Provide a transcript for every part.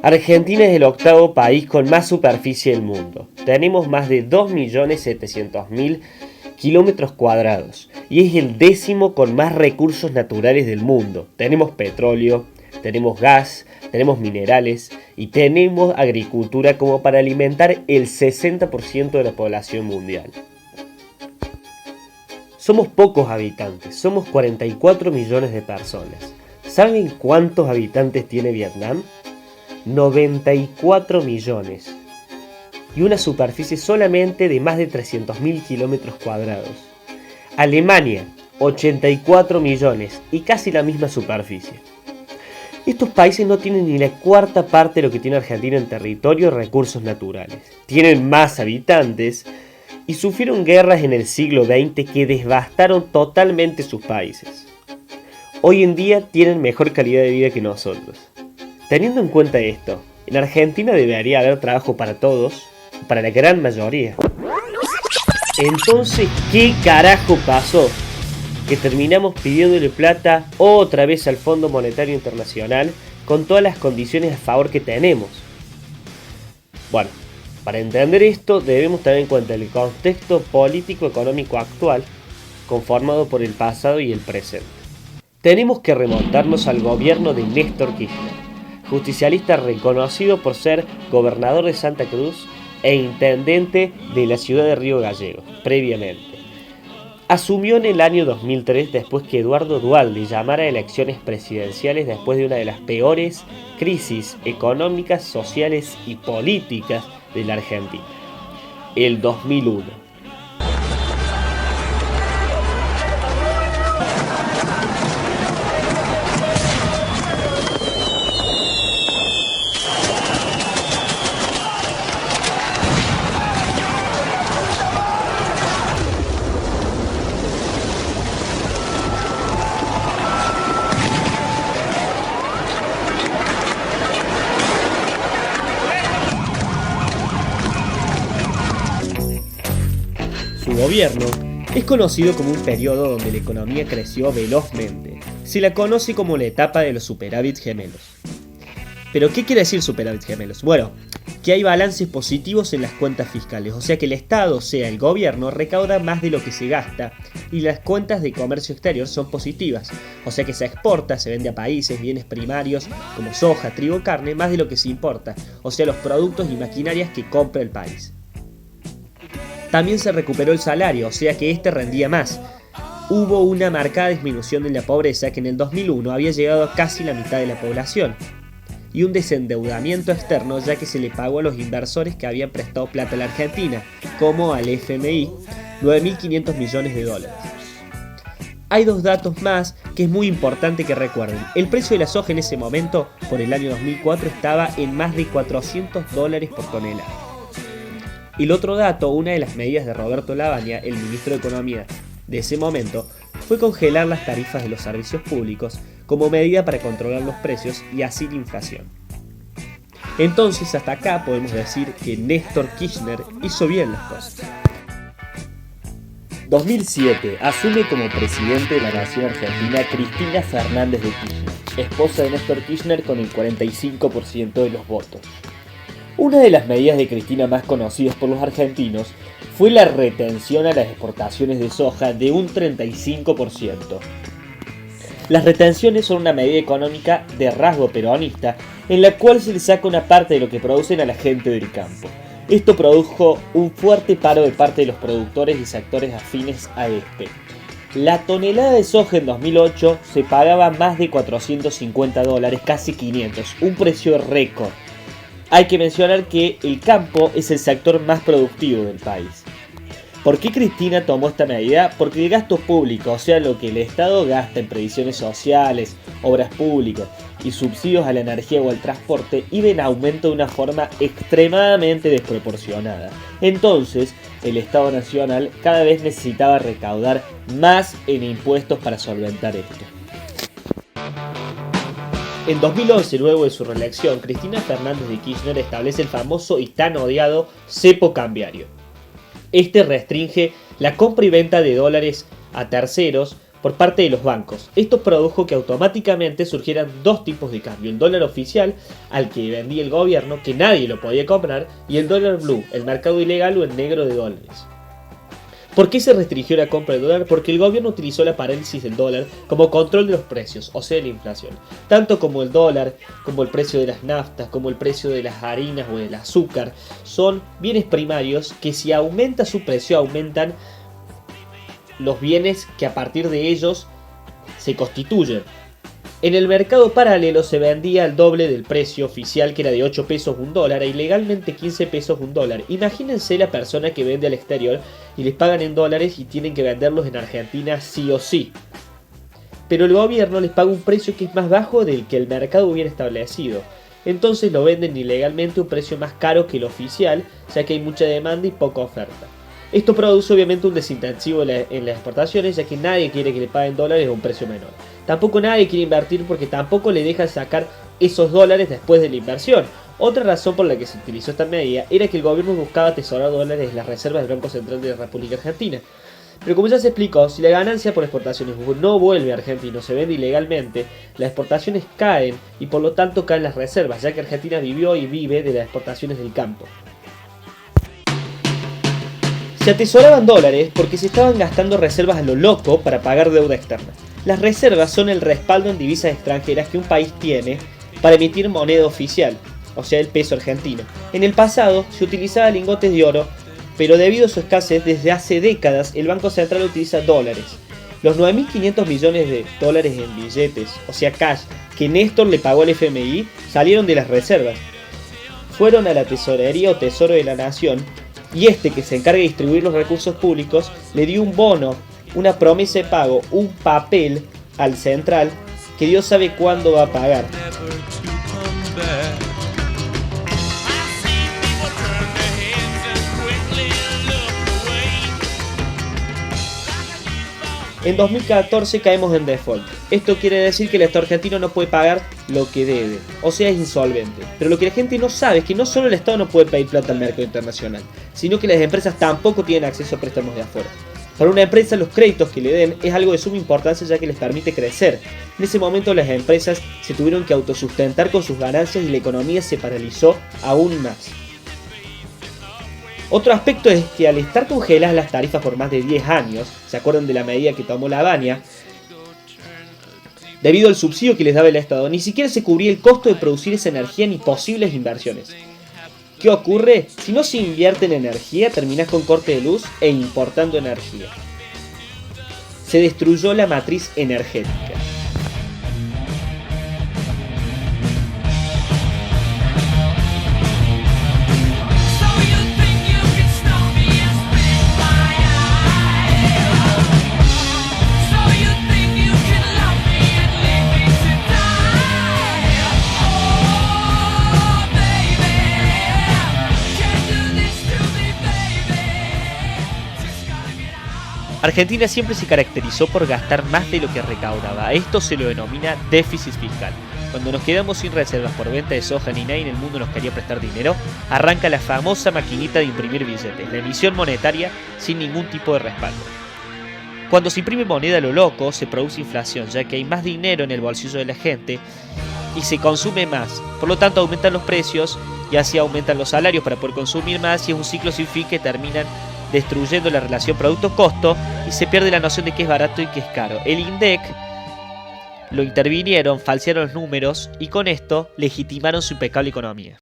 Argentina es el octavo país con más superficie del mundo. Tenemos más de 2.700.000 kilómetros cuadrados y es el décimo con más recursos naturales del mundo. Tenemos petróleo, tenemos gas, tenemos minerales y tenemos agricultura como para alimentar el 60% de la población mundial. Somos pocos habitantes, somos 44 millones de personas. ¿Saben cuántos habitantes tiene Vietnam? 94 millones. Y una superficie solamente de más de 300.000 kilómetros cuadrados. Alemania, 84 millones y casi la misma superficie. Estos países no tienen ni la cuarta parte de lo que tiene Argentina en territorio y recursos naturales. Tienen más habitantes y sufrieron guerras en el siglo XX que devastaron totalmente sus países. Hoy en día tienen mejor calidad de vida que nosotros. Teniendo en cuenta esto, en Argentina debería haber trabajo para todos, para la gran mayoría. Entonces, ¿qué carajo pasó? Que terminamos pidiéndole plata otra vez al Fondo Monetario Internacional con todas las condiciones a favor que tenemos. Bueno, para entender esto debemos tener en cuenta el contexto político-económico actual, conformado por el pasado y el presente. Tenemos que remontarnos al gobierno de Néstor Kirchner, justicialista reconocido por ser gobernador de Santa Cruz e intendente de la ciudad de Río Gallegos, previamente. Asumió en el año 2003 después que Eduardo Duhalde llamara a elecciones presidenciales después de una de las peores crisis económicas, sociales y políticas de la Argentina, el 2001. Su gobierno es conocido como un periodo donde la economía creció velozmente. Se la conoce como la etapa de los superávit gemelos. ¿Pero qué quiere decir superávit gemelos? Bueno, que hay balances positivos en las cuentas fiscales, o sea que el Estado, o sea el gobierno, recauda más de lo que se gasta y las cuentas de comercio exterior son positivas, o sea que se exporta, se vende a países bienes primarios como soja, trigo, carne, más de lo que se importa, o sea los productos y maquinarias que compra el país. También se recuperó el salario, o sea que este rendía más. Hubo una marcada disminución de la pobreza que en el 2001 había llegado a casi la mitad de la población. Y un desendeudamiento externo ya que se le pagó a los inversores que habían prestado plata a la Argentina, como al FMI, 9.500 millones de dólares. Hay dos datos más que es muy importante que recuerden. El precio de la soja en ese momento, por el año 2004, estaba en más de $400 por tonelada. Y el otro dato, una de las medidas de Roberto Lavagna, el ministro de Economía de ese momento, fue congelar las tarifas de los servicios públicos como medida para controlar los precios y así la inflación. Entonces hasta acá podemos decir que Néstor Kirchner hizo bien las cosas. 2007 asume como presidente de la nación argentina Cristina Fernández de Kirchner, esposa de Néstor Kirchner con el 45% de los votos. Una de las medidas de Cristina más conocidas por los argentinos fue la retención a las exportaciones de soja de un 35%. Las retenciones son una medida económica de rasgo peronista en la cual se le saca una parte de lo que producen a la gente del campo. Esto produjo un fuerte paro de parte de los productores y sectores afines a este. La tonelada de soja en 2008 se pagaba más de $450, casi 500, un precio récord. Hay que mencionar que el campo es el sector más productivo del país. ¿Por qué Cristina tomó esta medida? Porque el gasto público, o sea lo que el Estado gasta en previsiones sociales, obras públicas y subsidios a la energía o al transporte, iba en aumento de una forma extremadamente desproporcionada. Entonces, el Estado Nacional cada vez necesitaba recaudar más en impuestos para solventar esto. En 2011, luego de su reelección, Cristina Fernández de Kirchner establece el famoso y tan odiado cepo cambiario. Este restringe la compra y venta de dólares a terceros por parte de los bancos. Esto produjo que automáticamente surgieran dos tipos de cambio: el dólar oficial, al que vendía el gobierno, que nadie lo podía comprar, y el dólar blue, el mercado ilegal o el negro de dólares. ¿Por qué se restringió la compra de dólar? Porque el gobierno utilizó la parálisis del dólar como control de los precios, o sea, de la inflación. Tanto como el dólar, como el precio de las naftas, como el precio de las harinas o del azúcar, son bienes primarios que si aumenta su precio, aumentan los bienes que a partir de ellos se constituyen. En el mercado paralelo se vendía al doble del precio oficial, que era de 8 pesos un dólar, e ilegalmente 15 pesos un dólar. Imagínense la persona que vende al exterior y les pagan en dólares y tienen que venderlos en Argentina sí o sí. Pero el gobierno les paga un precio que es más bajo del que el mercado hubiera establecido. Entonces lo venden ilegalmente a un precio más caro que el oficial, ya que hay mucha demanda y poca oferta. Esto produce obviamente un desincentivo en las exportaciones, ya que nadie quiere que le paguen dólares a un precio menor. Tampoco nadie quiere invertir porque tampoco le dejan sacar esos dólares después de la inversión. Otra razón por la que se utilizó esta medida era que el gobierno buscaba atesorar dólares en las reservas del Banco Central de la República Argentina. Pero como ya se explicó, si la ganancia por exportaciones no vuelve a Argentina o se vende ilegalmente, las exportaciones caen y por lo tanto caen las reservas, ya que Argentina vivió y vive de las exportaciones del campo. Se atesoraban dólares porque se estaban gastando reservas a lo loco para pagar deuda externa. Las reservas son el respaldo en divisas extranjeras que un país tiene para emitir moneda oficial, o sea el peso argentino. En el pasado se utilizaba lingotes de oro, pero debido a su escasez desde hace décadas el Banco Central utiliza dólares. Los 9.500 millones de dólares en billetes, o sea cash, que Néstor le pagó al FMI salieron de las reservas. Fueron a la tesorería o Tesoro de la Nación, y este, que se encarga de distribuir los recursos públicos, le dio un bono, una promesa de pago, un papel al central que Dios sabe cuándo va a pagar. En 2014 caemos en default. Esto quiere decir que el Estado argentino no puede pagar lo que debe, o sea, es insolvente. Pero lo que la gente no sabe es que no solo el Estado no puede pedir plata al mercado internacional, sino que las empresas tampoco tienen acceso a préstamos de afuera. Para una empresa los créditos que le den es algo de suma importancia, ya que les permite crecer. En ese momento las empresas se tuvieron que autosustentar con sus ganancias y la economía se paralizó aún más. Otro aspecto es que al estar congeladas las tarifas por más de 10 años, ¿se acuerdan de la medida que tomó la Baña? Debido al subsidio que les daba el Estado, ni siquiera se cubría el costo de producir esa energía ni posibles inversiones. ¿Qué ocurre? Si no se invierte en energía, terminás con corte de luz e importando energía. Se destruyó la matriz energética. Argentina siempre se caracterizó por gastar más de lo que recaudaba. A esto se lo denomina déficit fiscal. Cuando nos quedamos sin reservas por venta de soja ni nadie en el mundo nos quería prestar dinero, arranca la famosa maquinita de imprimir billetes, la emisión monetaria sin ningún tipo de respaldo. Cuando se imprime moneda a lo loco, se produce inflación, ya que hay más dinero en el bolsillo de la gente y se consume más. Por lo tanto, aumentan los precios y así aumentan los salarios para poder consumir más, y es un ciclo sin fin que terminan destruyendo la relación producto-costo y se pierde la noción de qué es barato y qué es caro. El INDEC lo intervinieron, falsearon los números y con esto legitimaron su impecable economía.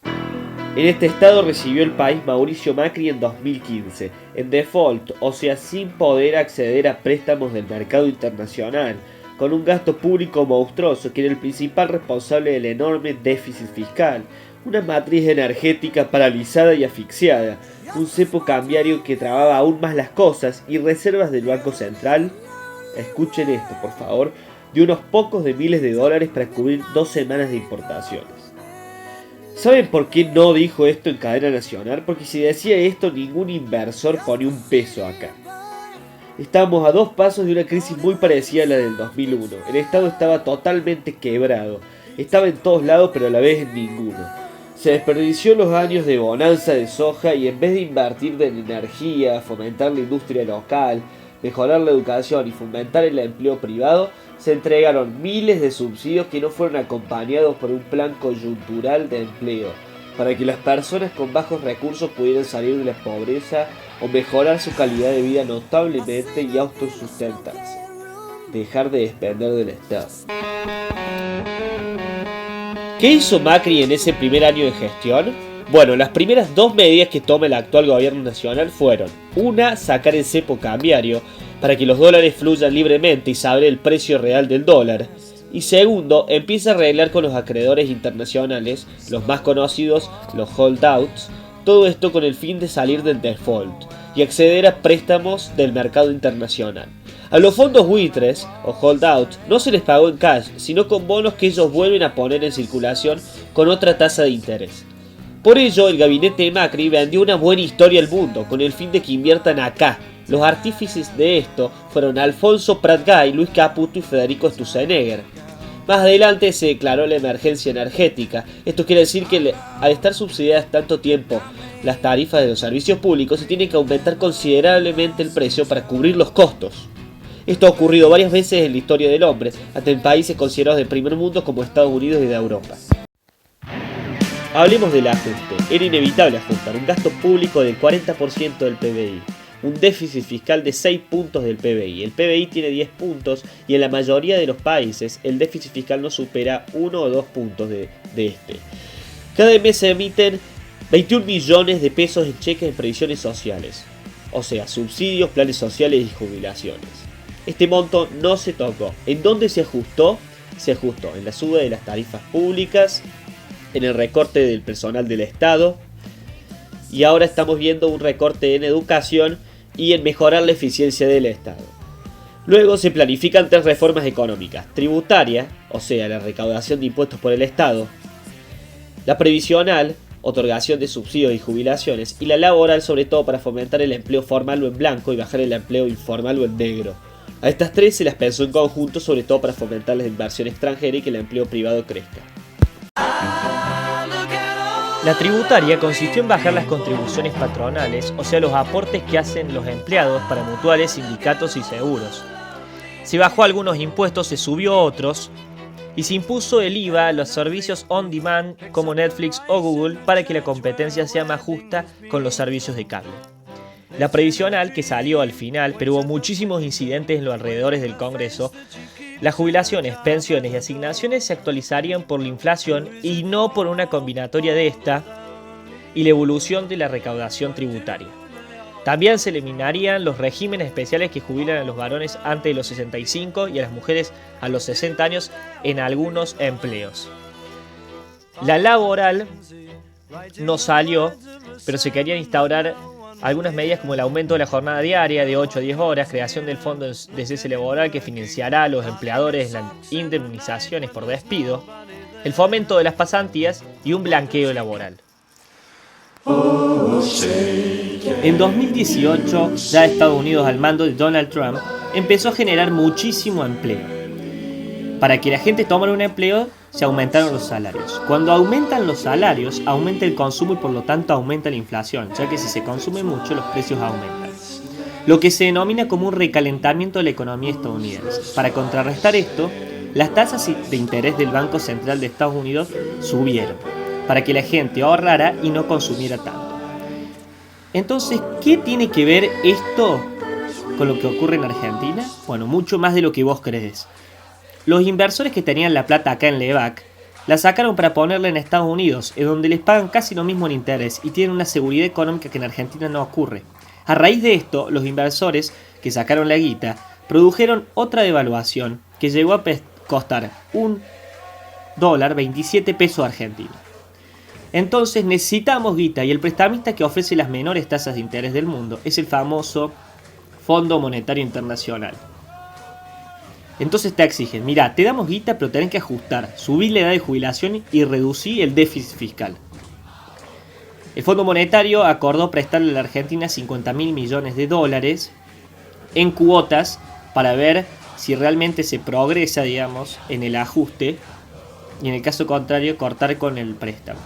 En este estado recibió el país Mauricio Macri en 2015, en default, o sea, sin poder acceder a préstamos del mercado internacional, con un gasto público monstruoso que era el principal responsable del enorme déficit fiscal, una matriz energética paralizada y asfixiada, un cepo cambiario que trababa aún más las cosas y reservas del Banco Central, escuchen esto por favor, de unos pocos de miles de dólares para cubrir 2 semanas de importaciones. ¿Saben por qué no dijo esto en cadena nacional? Porque si decía esto ningún inversor ponía un peso acá. Estábamos a 2 pasos de una crisis muy parecida a la del 2001. El Estado estaba totalmente quebrado. Estaba en todos lados pero a la vez en ninguno. Se desperdició los años de bonanza de soja y en vez de invertir en energía, fomentar la industria local, mejorar la educación y fomentar el empleo privado, se entregaron miles de subsidios que no fueron acompañados por un plan coyuntural de empleo, para que las personas con bajos recursos pudieran salir de la pobreza o mejorar su calidad de vida notablemente y autosustentarse. Dejar de depender del Estado. ¿Qué hizo Macri en ese primer año de gestión? Bueno, las primeras dos medidas que toma el actual gobierno nacional fueron: una, sacar el cepo cambiario para que los dólares fluyan libremente y saber el precio real del dólar; y segundo, empieza a arreglar con los acreedores internacionales, los más conocidos, los holdouts, todo esto con el fin de salir del default y acceder a préstamos del mercado internacional. A los fondos buitres o holdouts no se les pagó en cash, sino con bonos que ellos vuelven a poner en circulación con otra tasa de interés. Por ello, el gabinete de Macri vendió una buena historia al mundo, con el fin de que inviertan acá. Los artífices de esto fueron Alfonso Prat-Gay, Luis Caputo y Federico Sturzenegger. Más adelante se declaró la emergencia energética. Esto quiere decir que al estar subsidiadas tanto tiempo las tarifas de los servicios públicos, se tiene que aumentar considerablemente el precio para cubrir los costos. Esto ha ocurrido varias veces en la historia del hombre, hasta en países considerados de primer mundo como Estados Unidos y de Europa. Hablemos del ajuste. Era inevitable ajustar un gasto público del 40% del PBI, un déficit fiscal de 6 puntos del PBI. El PBI tiene 10 puntos y en la mayoría de los países el déficit fiscal no supera 1 o 2 puntos de este. Cada mes se emiten 21 millones de pesos en cheques de previsiones sociales, o sea, subsidios, planes sociales y jubilaciones. Este monto no se tocó. ¿En dónde se ajustó? Se ajustó en la suba de las tarifas públicas, en el recorte del personal del Estado, y ahora estamos viendo un recorte en educación y en mejorar la eficiencia del Estado. Luego se planifican 3 reformas económicas: tributaria, o sea, la recaudación de impuestos por el Estado; la previsional, otorgación de subsidios y jubilaciones; y la laboral, sobre todo para fomentar el empleo formal o en blanco y bajar el empleo informal o en negro. A estas 3 se las pensó en conjunto, sobre todo para fomentar la inversión extranjera y que el empleo privado crezca. La tributaria consistió en bajar las contribuciones patronales, o sea, los aportes que hacen los empleados para mutuales, sindicatos y seguros. Se bajó algunos impuestos, se subió otros, y se impuso el IVA a los servicios on demand como Netflix o Google para que la competencia sea más justa con los servicios de cable. La previsional, que salió al final, pero hubo muchísimos incidentes en los alrededores del Congreso. Las jubilaciones, pensiones y asignaciones se actualizarían por la inflación y no por una combinatoria de esta y la evolución de la recaudación tributaria. También se eliminarían los regímenes especiales que jubilan a los varones antes de los 65 y a las mujeres a los 60 años en algunos empleos. La laboral no salió, pero se querían instaurar algunas medidas como el aumento de la jornada diaria de 8 a 10 horas, creación del fondo de cese laboral que financiará a los empleadores las indemnizaciones por despido, el fomento de las pasantías y un blanqueo laboral. En 2018, ya Estados Unidos al mando de Donald Trump empezó a generar muchísimo empleo. Para que la gente tomara un empleo, se aumentaron los salarios. Cuando aumentan los salarios, aumenta el consumo y por lo tanto aumenta la inflación, ya que si se consume mucho, los precios aumentan. Lo que se denomina como un recalentamiento de la economía estadounidense. Para contrarrestar esto, las tasas de interés del Banco Central de Estados Unidos subieron, para que la gente ahorrara y no consumiera tanto. Entonces, ¿qué tiene que ver esto con lo que ocurre en Argentina? Bueno, mucho más de lo que vos crees. Los inversores que tenían la plata acá en Levac la sacaron para ponerla en Estados Unidos, en donde les pagan casi lo mismo en interés y tienen una seguridad económica que en Argentina no ocurre. A raíz de esto, los inversores que sacaron la guita produjeron otra devaluación que llegó a costar $1 27 pesos argentinos. Entonces necesitamos guita y el prestamista que ofrece las menores tasas de interés del mundo es el famoso Fondo Monetario Internacional. Entonces te exigen, mira, te damos guita pero tenés que ajustar, subir la edad de jubilación y reducir el déficit fiscal. El Fondo Monetario acordó prestarle a la Argentina $50.000 millones en cuotas para ver si realmente se progresa, digamos, en el ajuste y en el caso contrario cortar con el préstamo.